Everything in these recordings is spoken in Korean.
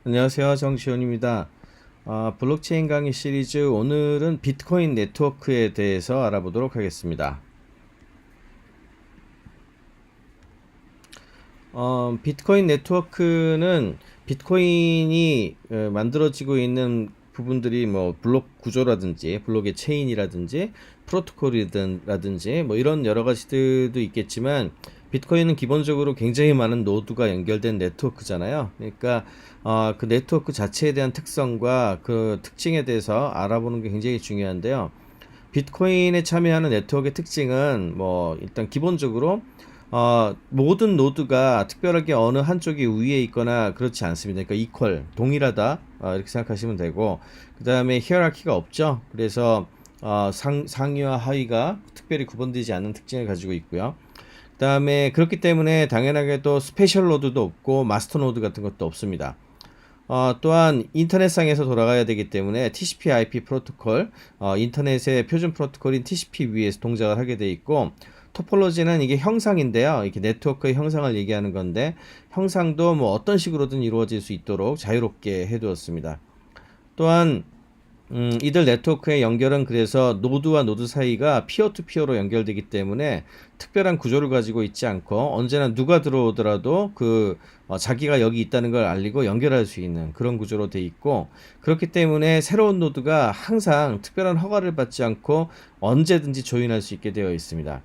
안녕하세요. 정시원입니다. 블록체인 강의 시리즈 오늘은 비트코인 네트워크에 대해서 알아보도록 하겠습니다. 비트코인 네트워크는 비트코인이 만들어지고 있는 부분들이 뭐 블록 구조라든지 블록의 체인이라든지 프로토콜이라든지 뭐 이런 여러 가지들도 있겠지만 비트코인은 기본적으로 굉장히 많은 노드가 연결된 네트워크잖아요. 그러니까 그 네트워크 자체에 대한 특성과 그 특징에 대해서 알아보는 게 굉장히 중요한데요. 비트코인에 참여하는 네트워크의 특징은 뭐 일단 기본적으로 모든 노드가 특별하게 어느 한쪽이 위에 있거나 그렇지 않습니다. 그러니까 이퀄, 동일하다 이렇게 생각하시면 되고, 그 다음에 히어라키가 없죠. 그래서 상위와 하위가 특별히 구분되지 않는 특징을 가지고 있고요. 그 다음에 그렇기 때문에 당연하게도 스페셜 노드도 없고 마스터 노드 같은 것도 없습니다. 또한 인터넷상에서 돌아가야 되기 때문에 TCP/IP 프로토콜, 인터넷의 표준 프로토콜인 TCP 위에서 동작을 하게 돼 있고, 토폴로지는 이게 형상인데요. 이렇게 네트워크의 형상을 얘기하는 건데, 형상도 뭐 어떤 식으로든 이루어질 수 있도록 자유롭게 해두었습니다. 또한 이들 네트워크의 연결은 그래서 노드와 노드 사이가 피어 투 피어로 연결되기 때문에 특별한 구조를 가지고 있지 않고 언제나 누가 들어오더라도 자기가 여기 있다는 걸 알리고 연결할 수 있는 그런 구조로 돼 있고, 그렇기 때문에 새로운 노드가 항상 특별한 허가를 받지 않고 언제든지 조인할 수 있게 되어 있습니다.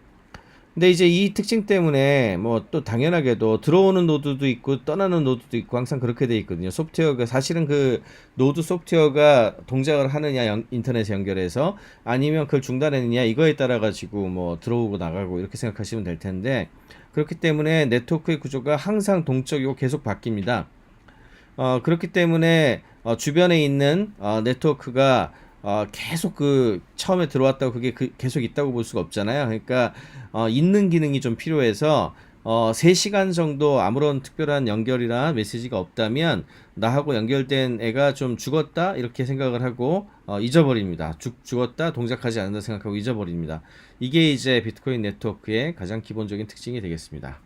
근데 이제 이 특징 때문에 뭐 또 당연하게도 들어오는 노드도 있고 떠나는 노드도 있고 항상 그렇게 돼 있거든요. 소프트웨어가 사실은 그 노드 소프트웨어가 동작을 하느냐 인터넷에 연결해서 아니면 그걸 중단했느냐 이거에 따라 가지고 뭐 들어오고 나가고 이렇게 생각하시면 될 텐데, 그렇기 때문에 네트워크의 구조가 항상 동적이고 계속 바뀝니다. 그렇기 때문에 주변에 있는 네트워크가 계속 처음에 들어왔다고 그게 계속 있다고 볼 수가 없잖아요. 그러니까 있는 기능이 좀 필요해서 3시간 정도 아무런 특별한 연결이나 메시지가 없다면 나하고 연결된 애가 좀 죽었다 이렇게 생각을 하고 잊어버립니다. 죽었다 동작하지 않는다 생각하고 잊어버립니다. 이게 이제 비트코인 네트워크의 가장 기본적인 특징이 되겠습니다.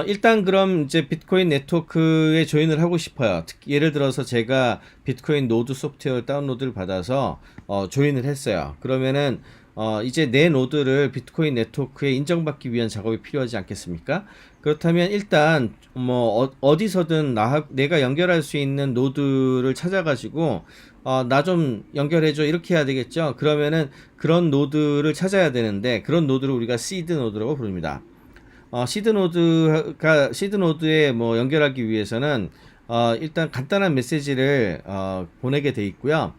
일단 그럼 이제 비트코인 네트워크에 조인을 하고 싶어요. 예를 들어서 제가 비트코인 노드 소프트웨어 다운로드를 받아서 조인을 했어요. 그러면은 이제 내 노드를 비트코인 네트워크에 인정받기 위한 작업이 필요하지 않겠습니까? 그렇다면 일단 뭐 어디서든 내가 연결할 수 있는 노드를 찾아가지고 나 좀 연결해줘 이렇게 해야 되겠죠. 그러면은 그런 노드를 찾아야 되는데, 그런 노드를 우리가 시드 노드라고 부릅니다. 시드 노드에 뭐 연결하기 위해서는 일단 간단한 메시지를 보내게 돼 있고요.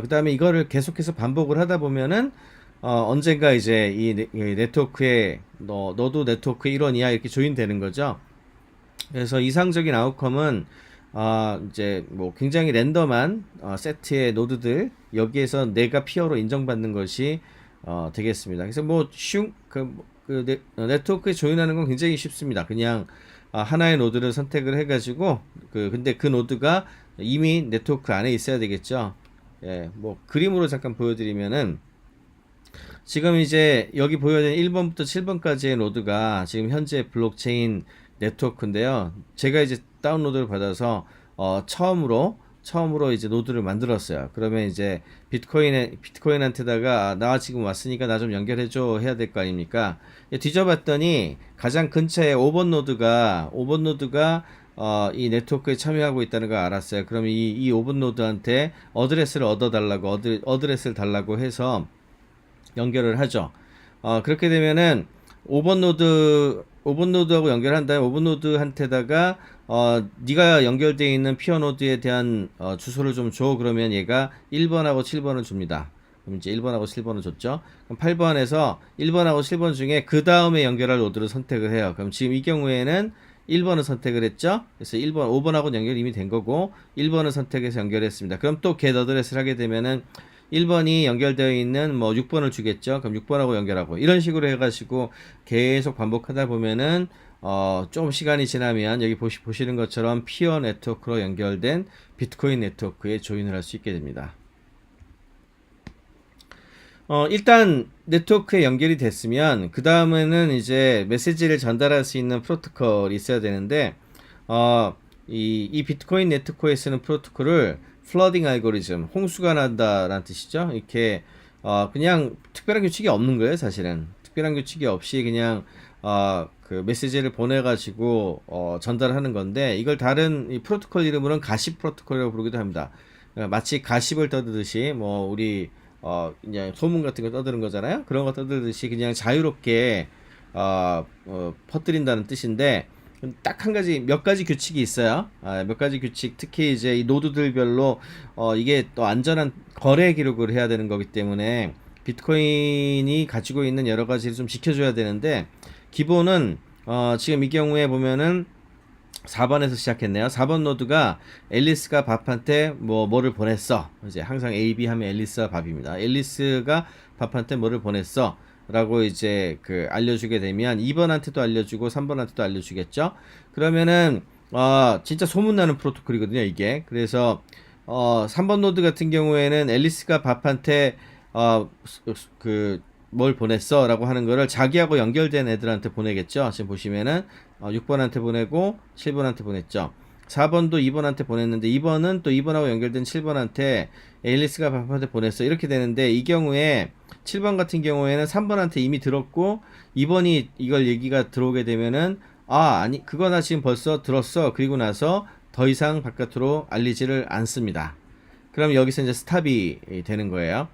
그다음에 이거를 계속해서 반복을 하다 보면은 언젠가 이제 이 네트워크에 너도 네트워크의 일원이야 이렇게 조인되는 거죠. 그래서 이상적인 아웃컴은 이제 뭐 굉장히 랜덤한 세트의 노드들 여기에서 내가 피어로 인정받는 것이 되겠습니다. 그래서 뭐 네트워크에 조인하는 건 굉장히 쉽습니다. 그냥 하나의 노드를 선택을 해가지고 근데 그 노드가 이미 네트워크 안에 있어야 되겠죠. 예, 뭐 그림으로 잠깐 보여드리면은 지금 이제 여기 보여진 1번부터 7번까지의 노드가 지금 현재 블록체인 네트워크인데요. 제가 이제 다운로드를 받아서 처음으로 이제 노드를 만들었어요. 그러면 이제 비트코인한테다가 나 지금 왔으니까 나 좀 연결해줘 해야 될 거 아닙니까? 뒤져봤더니 가장 근처에 5번 노드가 이 네트워크에 참여하고 있다는 걸 알았어요. 그럼 이 5번 노드한테 어드레스를 얻어달라고 어드레스를 달라고 해서 연결을 하죠. 그렇게 되면은 5번 노드하고 연결한 다음에 5번 노드한테다가 네가 연결되어 있는 피어 노드에 대한 주소를 좀 줘. 그러면 얘가 1번하고 7번을 줍니다. 그럼 이제 1번하고 7번을 줬죠. 그럼 8번에서 1번하고 7번 중에 그 다음에 연결할 노드를 선택을 해요. 그럼 지금 이 경우에는 1번을 선택을 했죠. 그래서 1번, 5번하고 연결이 이미 된 거고 1번을 선택해서 연결했습니다. 그럼 또 get 어드레스를 하게 되면은 1번이 연결되어 있는 뭐 6번을 주겠죠. 그럼 6번하고 연결하고 이런 식으로 해가지고 계속 반복하다 보면은 좀 시간이 지나면 여기 보시는 것처럼 피어 네트워크로 연결된 비트코인 네트워크에 조인을 할 수 있게 됩니다. 일단 네트워크에 연결이 됐으면 그 다음에는 이제 메시지를 전달할 수 있는 프로토콜이 있어야 되는데 이 비트코인 네트워크에 쓰는 프로토콜을 플러딩 알고리즘, 홍수가 난다라는 뜻이죠. 이렇게 그냥 특별한 규칙이 없는 거예요, 사실은. 특별한 규칙이 없이 그냥 그 메시지를 보내가지고 전달하는 건데, 이걸 다른 이 프로토콜 이름으로는 가십 프로토콜이라고 부르기도 합니다. 마치 가십을 떠드듯이 뭐 우리 그냥 소문 같은 거 떠드는 거잖아요. 그런 거 떠드듯이 그냥 자유롭게 퍼뜨린다는 뜻인데, 딱 한 가지 몇 가지 규칙이 있어요. 몇 가지 규칙, 특히 이제 이 노드들별로 이게 또 안전한 거래 기록을 해야 되는 거기 때문에 비트코인이 가지고 있는 여러 가지를 좀 지켜줘야 되는데, 기본은 지금 이 경우에 보면은 4번에서 시작했네요. 4번 노드가 앨리스가 밥한테 뭐를 보냈어. 이제 항상 A, B 하면 앨리스와 밥입니다. 앨리스가 밥한테 뭐를 보냈어. 라고 이제 그 알려주게 되면 2번한테도 알려주고 3번한테도 알려주겠죠. 그러면은 진짜 소문나는 프로토콜이거든요, 이게. 그래서 3번 노드 같은 경우에는 앨리스가 밥한테 그 뭘 보냈어 라고 하는 거를 자기하고 연결된 애들한테 보내겠죠. 지금 보시면은 6번한테 보내고 7번한테 보냈죠. 4번도 2번한테 보냈는데 2번은 또 2번하고 연결된 7번한테 앨리스가 밥한테 보냈어, 이렇게 되는데, 이 경우에 7번 같은 경우에는 3번한테 이미 들었고 2번이 이걸 얘기가 들어오게 되면은 아니 그거 나 지금 벌써 들었어, 그리고 나서 더 이상 바깥으로 알리지를 않습니다. 그럼 여기서 이제 스탑이 되는 거예요.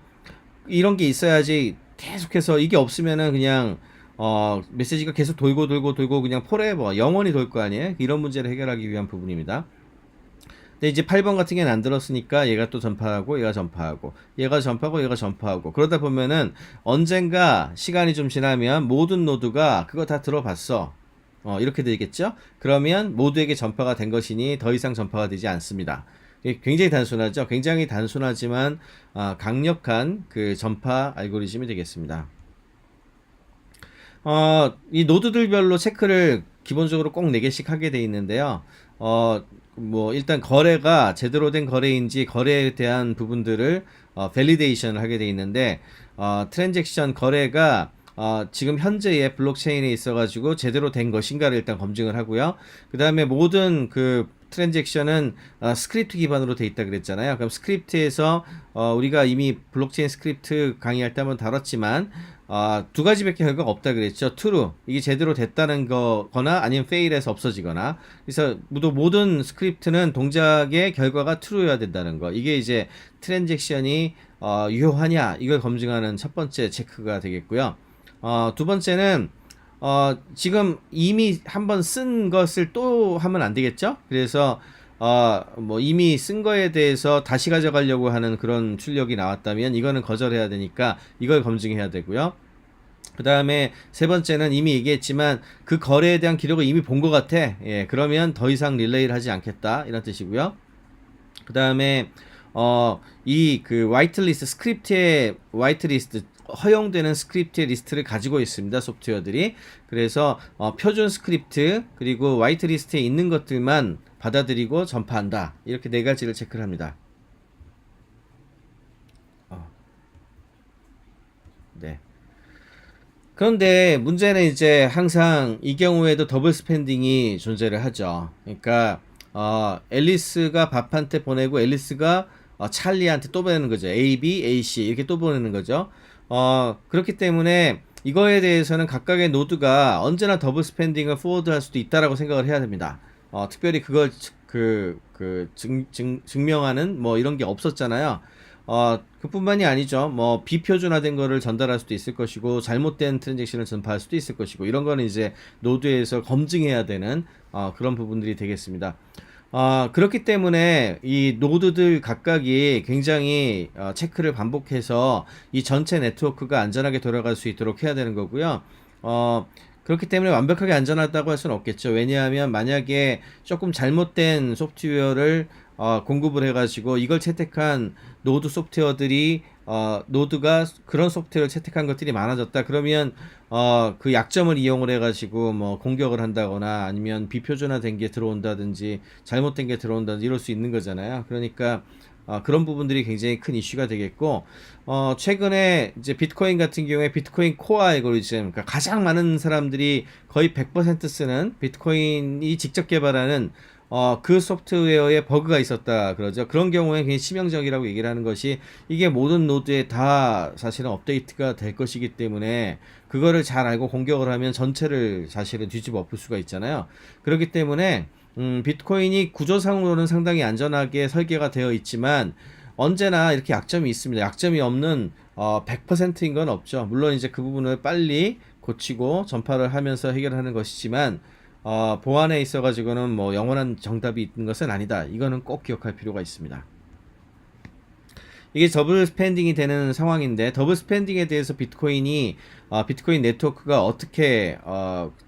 이런 게 있어야지. 계속해서 이게 없으면은 그냥 메시지가 계속 돌고 그냥 포레버 영원히 돌 거 아니에요. 이런 문제를 해결하기 위한 부분입니다. 근데 이제 8번 같은 경우는 안 들었으니까 얘가 또 전파하고 얘가 전파하고 얘가 전파하고 얘가 전파하고, 그러다 보면은 언젠가 시간이 좀 지나면 모든 노드가 그거 다 들어봤어, 이렇게 되겠죠. 그러면 모두에게 전파가 된 것이니 더 이상 전파가 되지 않습니다. 굉장히 단순하죠. 굉장히 단순하지만 강력한 그 전파 알고리즘이 되겠습니다. 이 노드들별로 체크를 기본적으로 꼭 4개씩 하게 돼 있는데요. 뭐 일단 거래가 제대로 된 거래인지 거래에 대한 부분들을 밸리데이션을 하게 돼 있는데, 트랜잭션 거래가 지금 현재의 블록체인에 있어가지고 제대로 된 것인가를 일단 검증을 하고요. 그 다음에 모든 그 트랜잭션은 스크립트 기반으로 돼 있다 그랬잖아요. 그럼 스크립트에서 우리가 이미 블록체인 스크립트 강의할 때 한번 다뤘지만 2가지밖에 결과가 없다 그랬죠. true, 이게 제대로 됐다는 거거나 아니면 fail해서 없어지거나. 그래서 모든 스크립트는 동작의 결과가 true여야 된다는 거. 이게 이제 트랜잭션이 유효하냐 이걸 검증하는 첫 번째 체크가 되겠고요. 두 번째는 지금 이미 한번 쓴 것을 또 하면 안 되겠죠? 그래서 뭐 이미 쓴 거에 대해서 다시 가져가려고 하는 그런 출력이 나왔다면 이거는 거절해야 되니까 이걸 검증해야 되고요. 그 다음에 세 번째는 이미 얘기했지만 그 거래에 대한 기록을 이미 본 것 같아. 예, 그러면 더 이상 릴레이를 하지 않겠다, 이런 뜻이고요. 그 다음에 이 그 화이트리스트, 스크립트의 화이트리스트, 허용되는 스크립트의 리스트를 가지고 있습니다, 소프트웨어들이. 그래서 표준 스크립트 그리고 화이트리스트에 있는 것들만 받아들이고 전파한다, 이렇게 4가지를 체크를 합니다. 네. 그런데 문제는 이제 항상 이 경우에도 더블 스pen딩이 존재를 하죠. 그러니까 앨리스가 밥한테 보내고 앨리스가 찰리한테 또 보내는 거죠. A, B, A, C 이렇게 또 보내는 거죠. 그렇기 때문에 이거에 대해서는 각각의 노드가 언제나 더블 스pen딩을 포워드할 수도 있다라고 생각을 해야 됩니다. 특별히 그걸 증명하는 뭐 이런 게 없었잖아요. 그뿐만이 아니죠. 뭐 비표준화된 거를 전달할 수도 있을 것이고 잘못된 트랜잭션을 전파할 수도 있을 것이고, 이런 거는 이제 노드에서 검증해야 되는 그런 부분들이 되겠습니다. 그렇기 때문에 이 노드들 각각이 굉장히 체크를 반복해서 이 전체 네트워크가 안전하게 돌아갈 수 있도록 해야 되는 거고요. 그렇기 때문에 완벽하게 안전하다고 할 수는 없겠죠. 왜냐하면 만약에 조금 잘못된 소프트웨어를 공급을 해가지고 이걸 채택한 노드 소프트웨어들이 노드가 그런 소프트웨어를 채택한 것들이 많아졌다. 그러면 그 약점을 이용을 해가지고 뭐 공격을 한다거나 아니면 비표준화된 게 들어온다든지 잘못된 게 들어온다든지 이럴 수 있는 거잖아요. 그러니까 그런 부분들이 굉장히 큰 이슈가 되겠고, 최근에 이제 비트코인 같은 경우에 비트코인 코어 알고리즘, 그러니까 가장 많은 사람들이 거의 100% 쓰는 비트코인이 직접 개발하는 그 소프트웨어에 버그가 있었다 그러죠. 그런 경우에 굉장히 치명적이라고 얘기를 하는 것이 이게 모든 노드에 다 사실은 업데이트가 될 것이기 때문에 그거를 잘 알고 공격을 하면 전체를 사실은 뒤집어 엎을 수가 있잖아요. 그렇기 때문에 비트코인이 구조상으로는 상당히 안전하게 설계가 되어 있지만 언제나 이렇게 약점이 있습니다. 약점이 없는 100%인 건 없죠. 물론 이제 그 부분을 빨리 고치고 전파를 하면서 해결하는 것이지만 보안에 있어 가지고는 뭐 영원한 정답이 있는 것은 아니다. 이거는 꼭 기억할 필요가 있습니다. 이게 더블 스pen딩이 되는 상황인데 더블 스pen딩에 대해서 비트코인 네트워크가 어떻게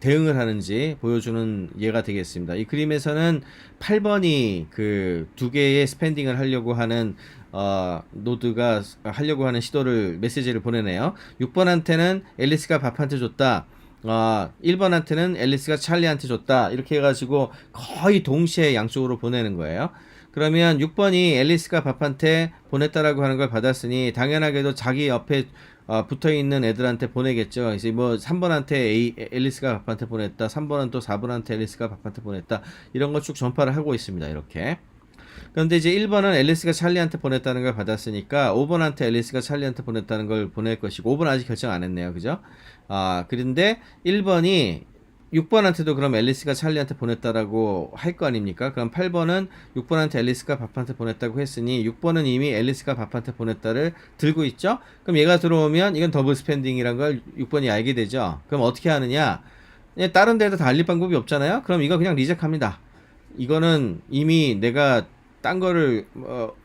대응을 하는지 보여주는 예가 되겠습니다. 이 그림에서는 8번이 그 두 개의 스pen딩을 하려고 하는 노드가 하려고 하는 시도를 메시지를 보내네요. 6번한테는 앨리스가 밥한테 줬다. 1번한테는 앨리스가 찰리한테 줬다. 이렇게 해가지고 거의 동시에 양쪽으로 보내는 거예요. 그러면 6번이 앨리스가 밥한테 보냈다라고 하는 걸 받았으니 당연하게도 자기 옆에 붙어 있는 애들한테 보내겠죠. 그래서 뭐 3번한테 앨리스가 밥한테 보냈다. 3번은 또 4번한테 앨리스가 밥한테 보냈다. 이런 거 쭉 전파를 하고 있습니다. 이렇게. 그런데 이제 1번은 앨리스가 찰리한테 보냈다는 걸 받았으니까 5번한테 앨리스가 찰리한테 보냈다는 걸 보낼 것이고 5번 아직 결정 안 했네요. 그죠? 그런데 1번이 6번한테도 그럼 앨리스가 찰리한테 보냈다라고 할 거 아닙니까? 그럼 8번은 6번한테 앨리스가 밥한테 보냈다고 했으니 6번은 이미 앨리스가 밥한테 보냈다를 들고 있죠? 그럼 얘가 들어오면 이건 더블 스pen딩이란 걸 6번이 알게 되죠? 그럼 어떻게 하느냐? 다른 데도 다 알릴 방법이 없잖아요? 그럼 이거 그냥 리젝합니다. 이거는 이미 내가 딴 거를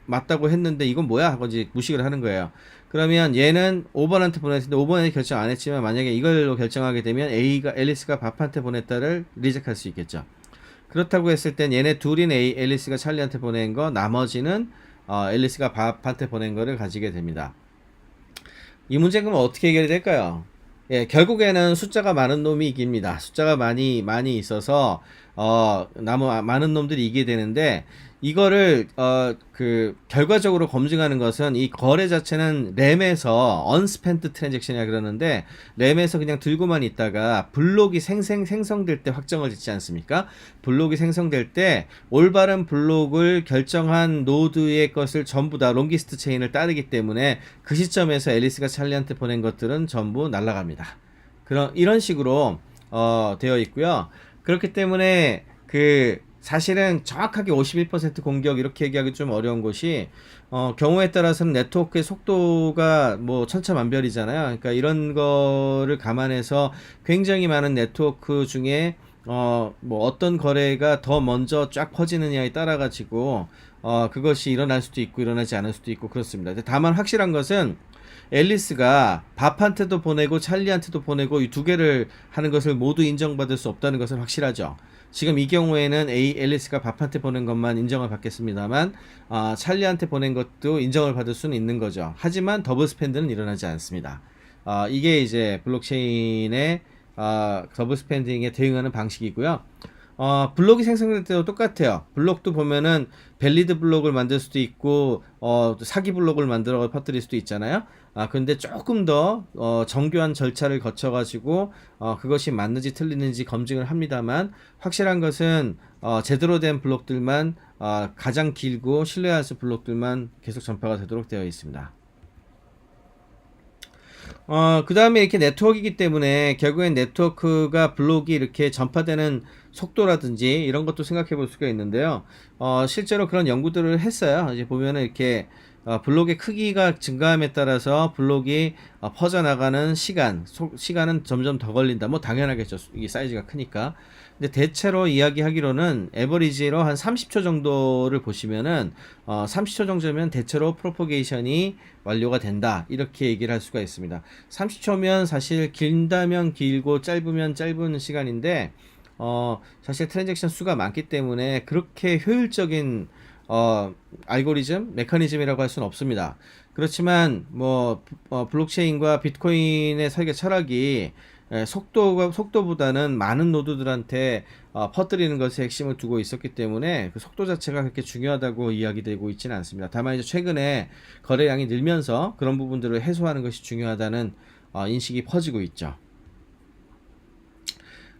맞다고 했는데 이건 뭐야? 하고 이제 무식을 하는 거예요. 그러면 얘는 5번한테 보냈는데 5번에 결정 안 했지만 만약에 이걸로 결정하게 되면 앨리스가 밥한테 보냈다를 리젝할 수 있겠죠. 그렇다고 했을 땐 얘네 둘인 앨리스가 찰리한테 보낸 거 나머지는 앨리스가 밥한테 보낸 거를 가지게 됩니다. 이 문제는 어떻게 해결이 될까요? 예, 결국에는 숫자가 많은 놈이 이깁니다. 숫자가 많이 있어서 많은 놈들이 이기게 되는데 이거를 결과적으로 검증하는 것은 이 거래 자체는 램에서 unspent transaction이라 그러는데 램에서 그냥 들고만 있다가 블록이 생성될 때 확정을 짓지 않습니까? 블록이 생성될 때 올바른 블록을 결정한 노드의 것을 전부 다 롱기스트 체인을 따르기 때문에 그 시점에서 앨리스가 찰리한테 보낸 것들은 전부 날아갑니다. 이런 식으로 되어 있고요. 그렇기 때문에 사실은 정확하게 51% 공격 이렇게 얘기하기 좀 어려운 것이 경우에 따라서는 네트워크의 속도가 뭐 천차만별이잖아요. 그러니까 이런 거를 감안해서 굉장히 많은 네트워크 중에 뭐 어떤 거래가 더 먼저 쫙 퍼지느냐에 따라 가지고 그것이 일어날 수도 있고 일어나지 않을 수도 있고 그렇습니다. 다만 확실한 것은 앨리스가 밥한테도 보내고 찰리한테도 보내고 이 두 개를 하는 것을 모두 인정받을 수 없다는 것은 확실하죠. 지금 이 경우에는 앨리스가 밥한테 보낸 것만 인정을 받겠습니다만 찰리한테 보낸 것도 인정을 받을 수는 있는 거죠. 하지만 더블 스펜드는 일어나지 않습니다. 이게 이제 블록체인의 더블 스펜딩에 대응하는 방식이고요. 블록이 생성될 때도 똑같아요. 블록도 보면은 밸리드 블록을 만들 수도 있고 사기 블록을 만들어 퍼뜨릴 수도 있잖아요. 근데 조금 더 정교한 절차를 거쳐 가지고 그것이 맞는지 틀리는지 검증을 합니다만 확실한 것은 제대로 된 블록들만 가장 길고 신뢰할 수 블록들만 계속 전파가 되도록 되어 있습니다. 그 다음에 이렇게 네트워크이기 때문에 결국엔 네트워크가 블록이 이렇게 전파되는 속도라든지 이런 것도 생각해 볼 수가 있는데요. 실제로 그런 연구들을 했어요. 이제 보면은 이렇게 블록의 크기가 증가함에 따라서 블록이 퍼져나가는 시간은 점점 더 걸린다. 뭐 당연하겠죠. 이게 사이즈가 크니까. 근데 대체로 이야기하기로는 에버리지로 한 30초 정도를 보시면은 30초 정도면 대체로 프로포게이션이 완료가 된다. 이렇게 얘기를 할 수가 있습니다. 30초면 사실 길다면 길고 짧으면 짧은 시간인데 사실 트랜잭션 수가 많기 때문에 그렇게 효율적인 알고리즘, 메커니즘이라고 할 수는 없습니다. 그렇지만 뭐 블록체인과 비트코인의 설계 철학이 속도보다는 많은 노드들한테 퍼뜨리는 것에 핵심을 두고 있었기 때문에 그 속도 자체가 그렇게 중요하다고 이야기되고 있지는 않습니다. 다만 이제 최근에 거래량이 늘면서 그런 부분들을 해소하는 것이 중요하다는 인식이 퍼지고 있죠.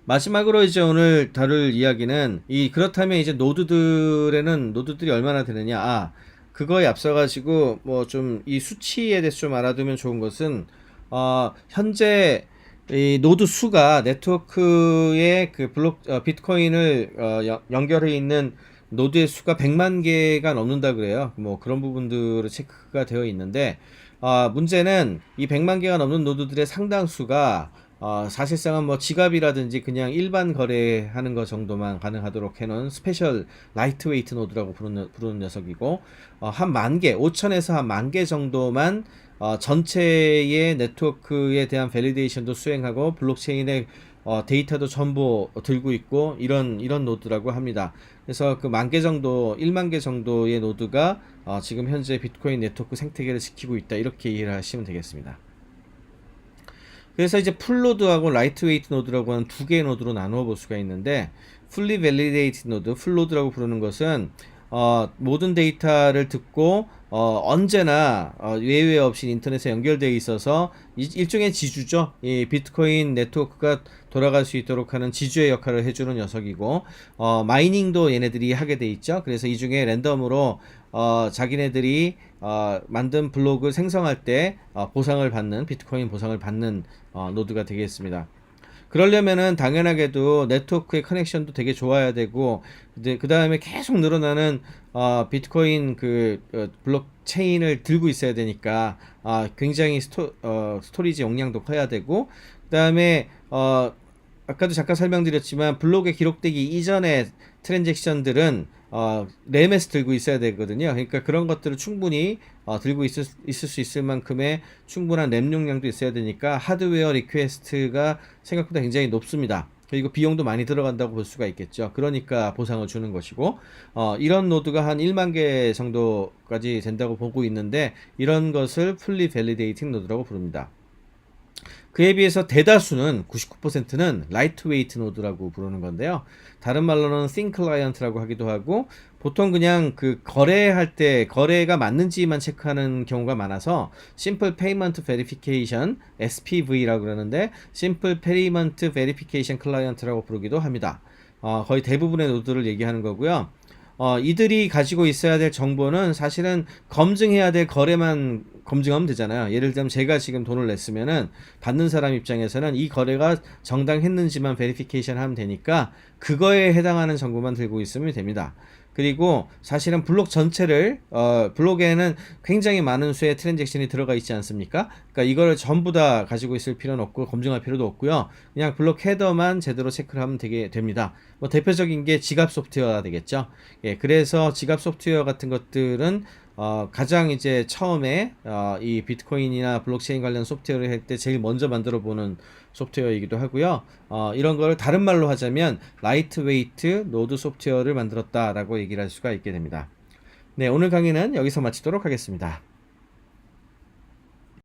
마지막으로 이제 오늘 다룰 이야기는 그렇다면 이제 노드들이 얼마나 되느냐. 그거에 앞서가지고 뭐 좀 이 수치에 대해서 좀 알아두면 좋은 것은 현재 이 노드 수가 네트워크의 그 비트코인을 연결해 있는 노드의 수가 100만 개가 넘는다 그래요. 뭐 그런 부분들을 체크가 되어 있는데 문제는 이 100만 개가 넘는 노드들의 상당수가 사실상은 뭐 지갑이라든지 그냥 일반 거래하는 것 정도만 가능하도록 해놓은 스페셜 라이트웨이트 노드라고 부르는 녀석이고, 한 10,000개, 5천에서 한 10,000개 정도만 전체의 네트워크에 대한 밸리데이션도 수행하고 블록체인의 데이터도 전부 들고 있고 이런 노드라고 합니다. 그래서 그 10,000개 정도, 10,000개 정도의 노드가 지금 현재 비트코인 네트워크 생태계를 지키고 있다, 이렇게 이해를 하시면 되겠습니다. 그래서 이제 풀노드하고 라이트웨이트 노드라고 하는 두 개의 노드로 나누어 볼 수가 있는데, fully validated 노드, 풀노드라고 부르는 것은 모든 데이터를 듣고 언제나 예외 없이 인터넷에 연결되어 있어서 일종의 지주죠. 이 비트코인 네트워크가 돌아갈 수 있도록 하는 지주의 역할을 해주는 녀석이고, 마이닝도 얘네들이 하게 돼 있죠. 그래서 이 중에 랜덤으로 자기네들이 만든 블록을 생성할 때 보상을 받는, 비트코인 보상을 받는 노드가 되겠습니다. 그러려면은 당연하게도 네트워크의 커넥션도 되게 좋아야 되고, 그 다음에 계속 늘어나는 비트코인 블록체인을 들고 있어야 되니까 굉장히 스토리지 용량도 커야 되고, 그 다음에 아까도 잠깐 설명드렸지만 블록에 기록되기 이전의 트랜잭션들은 램에서 들고 있어야 되거든요. 그러니까 그런 것들을 충분히 들고 있을 수 있을 만큼의 충분한 램 용량도 있어야 되니까 하드웨어 리퀘스트가 생각보다 굉장히 높습니다. 그리고 비용도 많이 들어간다고 볼 수가 있겠죠. 그러니까 보상을 주는 것이고, 이런 노드가 한 1만 개 정도까지 된다고 보고 있는데, 이런 것을 fully validating 노드라고 부릅니다. 그에 비해서 대다수는 99%는 라이트웨이트 노드라고 부르는 건데요. 다른 말로는 thin client라고 하기도 하고, 보통 그냥 그 거래할 때 거래가 맞는지만 체크하는 경우가 많아서 simple payment verification SPV라고 그러는데, simple payment verification client라고 부르기도 합니다. 거의 대부분의 노드를 얘기하는 거고요. 이들이 가지고 있어야 될 정보는 사실은 검증해야 될 거래만 검증하면 되잖아요. 예를 들면 제가 지금 돈을 냈으면은 받는 사람 입장에서는 이 거래가 정당했는지만 베리피케이션 하면 되니까 그거에 해당하는 정보만 들고 있으면 됩니다. 그리고 사실은 블록 전체를 블록에는 굉장히 많은 수의 트랜잭션이 들어가 있지 않습니까? 그러니까 이거를 전부 다 가지고 있을 필요는 없고 검증할 필요도 없고요. 그냥 블록 헤더만 제대로 체크를 하면 되게 됩니다. 뭐 대표적인 게 지갑 소프트웨어가 되겠죠. 예, 그래서 지갑 소프트웨어 같은 것들은 가장 이제 처음에 이 비트코인이나 블록체인 관련 소프트웨어를 할 때 제일 먼저 만들어 보는 소프트웨어이기도 하고요. 이런 걸 다른 말로 하자면 라이트웨이트 노드 소프트웨어를 만들었다라고 얘기를 할 수가 있게 됩니다. 네, 오늘 강의는 여기서 마치도록 하겠습니다.